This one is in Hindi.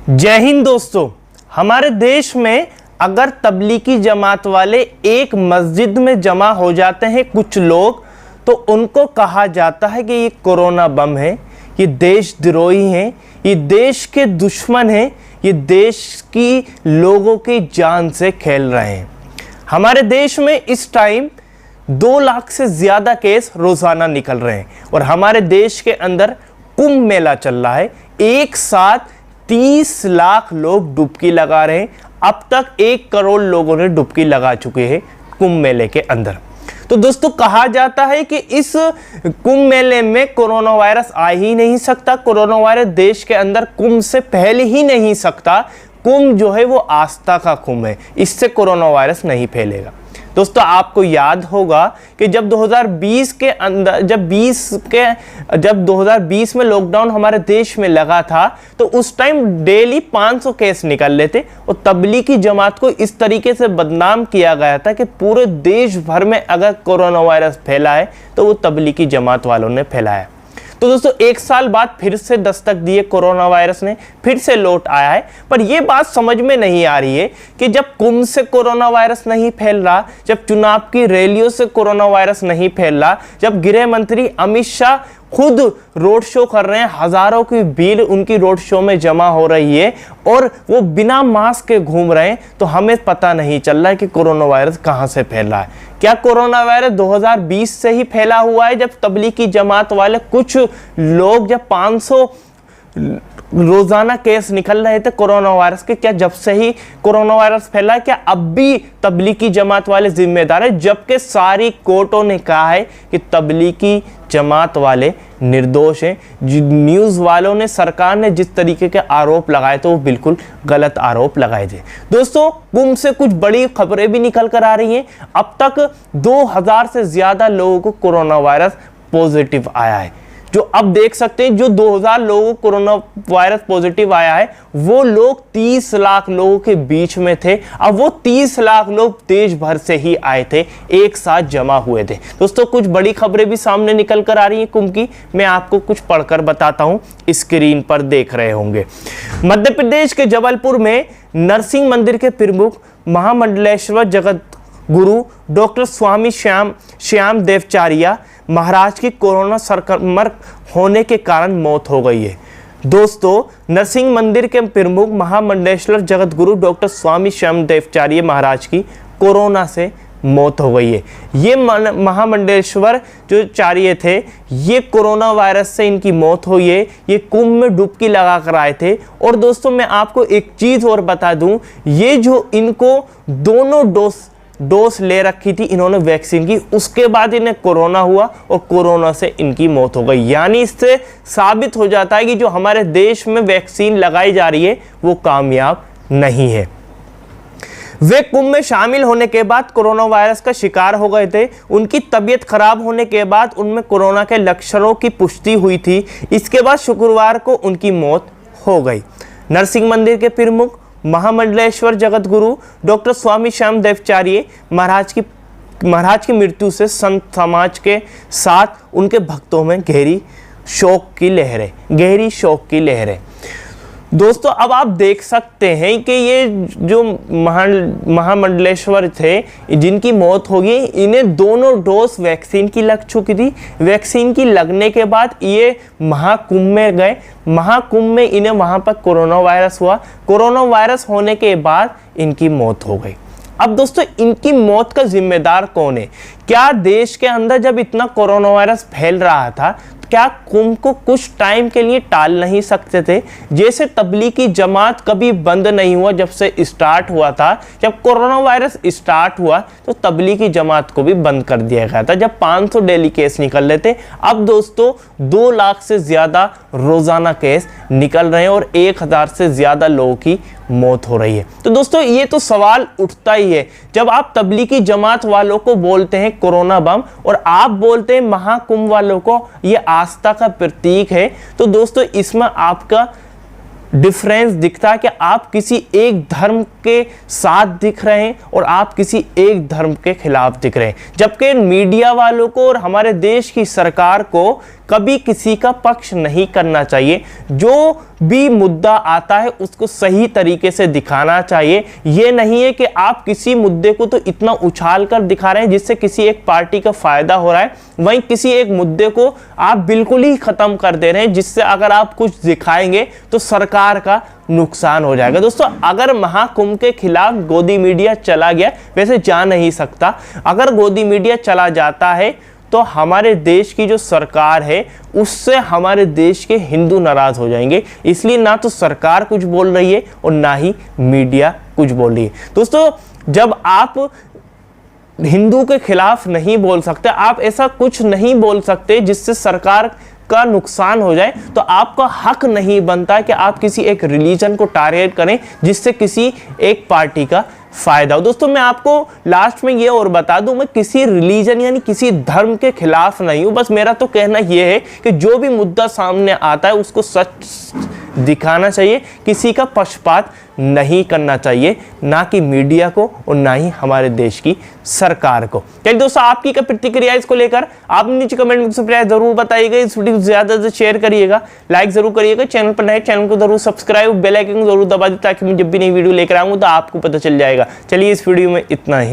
जय हिंद दोस्तों। हमारे देश में अगर तबलीगी जमात वाले एक मस्जिद में जमा हो जाते हैं कुछ लोग, तो उनको कहा जाता है कि ये कोरोना बम है, ये देशद्रोही हैं, ये देश के दुश्मन हैं, ये देश की लोगों की जान से खेल रहे हैं। हमारे देश में इस टाइम 2 लाख से ज़्यादा केस रोज़ाना निकल रहे हैं और हमारे देश के अंदर कुंभ मेला चल रहा है। एक साथ 30 लाख लोग डुबकी लगा रहे हैं। अब तक 1 करोड़ लोगों ने डुबकी लगा चुके हैं कुंभ मेले के अंदर। तो दोस्तों, कहा जाता है कि इस कुंभ मेले में कोरोना वायरस आ ही नहीं सकता। कोरोना वायरस देश के अंदर कुंभ से फैल ही नहीं सकता। कुंभ जो है वो आस्था का कुंभ है, इससे कोरोना वायरस नहीं फैलेगा। दोस्तों, आपको याद होगा कि जब 2020 के अंदर जब 2020 में लॉकडाउन हमारे देश में लगा था, तो उस टाइम डेली 500 केस निकल रहे थे और तबलीगी जमात को इस तरीके से बदनाम किया गया था कि पूरे देश भर में अगर कोरोना वायरस फैला है तो वो तबलीगी जमात वालों ने फैलाया। तो दोस्तों, 1 साल बाद फिर से दस्तक दिए कोरोना वायरस ने, फिर से लौट आया है। पर यह बात समझ में नहीं आ रही है कि जब कुंभ से कोरोना वायरस नहीं फैल रहा, जब चुनाव की रैलियों से कोरोना वायरस नहीं फैल रहा, जब गृह मंत्री अमित शाह खुद रोड शो कर रहे हैं, हजारों की भीड़ उनकी रोड शो में जमा हो रही है और वो बिना मास्क के घूम रहे हैं, तो हमें पता नहीं चल रहा है कि कोरोना वायरस कहां से फैल रहा है। क्या कोरोना वायरस 2020 से ही फैला हुआ है, जब तबलीगी जमात वाले कुछ लोग जब 500 रोजाना केस निकल रहे थे कोरोना वायरस के, क्या जब से ही कोरोना वायरस फैला है? क्या अब भी तबलीगी जमात वाले जिम्मेदार है? जबकि सारी कोर्टों ने कहा है कि तबलीगी जमात वाले निर्दोष हैं। न्यूज़ वालों ने, सरकार ने जिस तरीके के आरोप लगाए थे वो बिल्कुल गलत आरोप लगाए थे। दोस्तों, कुंभ से कुछ बड़ी खबरें भी निकल कर आ रही हैं। अब तक 2000 से ज़्यादा लोगों को कोरोना वायरस पॉजिटिव आया है। जो अब देख सकते हैं, जो 2000 लोगों को कोरोना वायरस पॉजिटिव आया है, वो लोग 30 लाख लोगों के बीच में थे। अब वो 30 लाख लोग देश भर से ही आए थे, एक साथ जमा हुए थे। दोस्तों, कुछ बड़ी खबरें भी सामने निकल कर आ रही हैं कुंभ की। मैं आपको कुछ पढ़कर बताता हूं, स्क्रीन पर देख रहे होंगे। मध्य प्रदेश के जबलपुर में नरसिंह मंदिर के प्रमुख महामंडलेश्वर जगत गुरु डॉक्टर स्वामी श्याम देवाचार्य महाराज की कोरोना संक्रमण होने के कारण मौत हो गई है। दोस्तों, नरसिंह मंदिर के प्रमुख महामंडलेश्वर जगत गुरु डॉक्टर स्वामी श्याम देवाचार्य महाराज की कोरोना से मौत हो गई है। ये महामंडलेश्वर जो चार्य थे, ये कोरोना वायरस से इनकी मौत हुई है। ये कुंभ में डुबकी लगा कर आए थे। और दोस्तों, मैं आपको एक चीज़ और बता दूं, ये जो इनको दोनों डोज ले रखी थी इन्होंने वैक्सीन की, उसके बाद इन्हें कोरोना हुआ और कोरोना से इनकी मौत हो गई। यानी इससे साबित हो जाता है कि जो हमारे देश में वैक्सीन लगाई जा रही है वो कामयाब नहीं है। वे कुंभ में शामिल होने के बाद कोरोना वायरस का शिकार हो गए थे। उनकी तबीयत खराब होने के बाद उनमें कोरोना के लक्षणों की पुष्टि हुई थी। इसके बाद शुक्रवार को उनकी मौत हो गई। नरसिंह मंदिर के प्रमुख महामंडलेश्वर जगत गुरु डॉक्टर स्वामी श्याम देवाचार्य महाराज की मृत्यु से संत समाज के साथ उनके भक्तों में गहरी शोक की लहरें। दोस्तों, अब आप देख सकते हैं कि ये जो महामंडलेश्वर थे जिनकी मौत हो गई, इन्हें दोनों डोज वैक्सीन की लग चुकी थी। वैक्सीन की लगने के बाद ये महाकुंभ में गए। महाकुंभ में इन्हें वहाँ पर कोरोना वायरस हुआ। कोरोना वायरस होने के बाद इनकी मौत हो गई। अब दोस्तों, इनकी मौत का जिम्मेदार कौन है? क्या देश के अंदर जब इतना कोरोना वायरस फैल रहा था, क्या कुंभ को कुछ टाइम के लिए टाल नहीं सकते थे? जैसे तबलीगी जमात कभी बंद नहीं हुआ जब से स्टार्ट हुआ था। जब कोरोना वायरस स्टार्ट हुआ तो तबलीगी जमात को भी बंद कर दिया गया था, जब 500 डेली केस निकल रहे थे। अब दोस्तों, 2 लाख से ज़्यादा रोज़ाना केस निकल रहे हैं और 1000 से ज़्यादा लोगों की मौत हो रही है। तो दोस्तों, ये तो सवाल उठता ही है, जब आप तबलीगी जमात वालों को बोलते हैं कोरोना बम और आप बोलते हैं महाकुंभ वालों को ये आस्था का प्रतीक है, तो दोस्तों इसमें आपका डिफरेंस दिखता है कि आप किसी एक धर्म के साथ दिख रहे हैं और आप किसी एक धर्म के खिलाफ दिख रहे हैं। जबकि मीडिया वालों को और हमारे देश की सरकार को कभी किसी का पक्ष नहीं करना चाहिए। जो भी मुद्दा आता है उसको सही तरीके से दिखाना चाहिए। ये नहीं है कि आप किसी मुद्दे को तो इतना उछाल कर दिखा रहे हैं जिससे किसी एक पार्टी का फायदा हो रहा है, वहीं किसी एक मुद्दे को आप बिल्कुल ही खत्म कर दे रहे हैं जिससे अगर आप कुछ दिखाएंगे तो सरकार का नुकसान हो जाएगा। दोस्तों, अगर महाकुंभ के खिलाफ गोदी मीडिया चला गया, वैसे जा नहीं सकता, अगर गोदी मीडिया चला जाता है तो हमारे देश की जो सरकार है उससे हमारे देश के हिंदू नाराज हो जाएंगे। इसलिए ना तो सरकार कुछ बोल रही है और ना ही मीडिया कुछ बोल रही है। दोस्तों, जब आप हिंदू के खिलाफ नहीं बोल सकते, आप ऐसा कुछ नहीं बोल सकते जिससे सरकार का नुकसान हो जाए, तो आपका हक नहीं बनता कि आप किसी एक रिलीजन को टारगेट करें जिससे किसी एक पार्टी का फायदा हो। दोस्तों, मैं आपको लास्ट में ये और बता दूं, मैं किसी रिलीजन यानी किसी धर्म के खिलाफ नहीं हूं। बस मेरा तो कहना यह है कि जो भी मुद्दा सामने आता है उसको सच दिखाना चाहिए, किसी का पक्षपात नहीं करना चाहिए, ना कि मीडिया को और ना ही हमारे देश की सरकार को। चलिए दोस्तों, आपकी क्या प्रतिक्रिया है इसको लेकर, आप नीचे कमेंट बॉक्स में जरूर बताइएगा। इस वीडियो को ज्यादा से शेयर करिएगा, लाइक जरूर करिएगा, चैनल पर नए चैनल को जरूर सब्सक्राइब, बेल आइकन को जरूर दबा दीजिए ताकि मैं जब भी नई वीडियो लेकर आऊंगा तो आपको पता चल जाएगा। चलिए इस वीडियो में इतना ही।